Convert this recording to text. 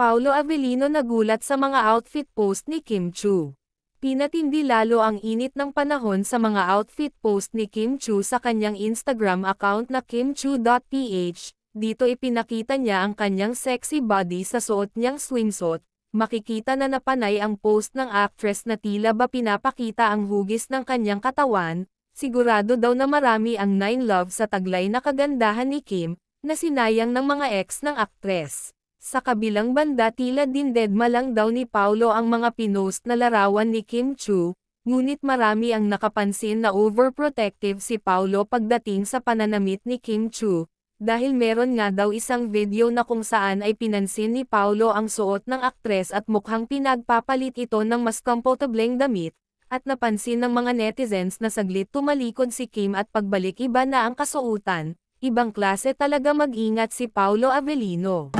Paolo Avellino nagulat sa mga outfit post ni Kim Chu. Pinatindi lalo ang init ng panahon sa mga outfit post ni Kim Chu sa kanyang Instagram account na kimchu.ph. Dito ipinakita niya ang kanyang sexy body sa suot niyang swimsuit. Makikita na napanay ang post ng actress na tila ba pinapakita ang hugis ng kanyang katawan. Sigurado daw na marami ang 9 love sa taglay na kagandahan ni Kim, na sinayang ng mga ex ng aktres. Sa kabilang banda tila din dedma lang daw ni Paolo ang mga pinost na larawan ni Kim Chu, ngunit marami ang nakapansin na overprotective si Paolo pagdating sa pananamit ni Kim Chu, dahil meron nga daw isang video na kung saan ay pinansin ni Paolo ang suot ng aktres at mukhang pinagpapalit ito ng mas komportableng damit, at napansin ng mga netizens na saglit tumalikod si Kim at pagbalik iba na ang kasuotan. Ibang klase talaga mag-ingat si Paolo Avellino.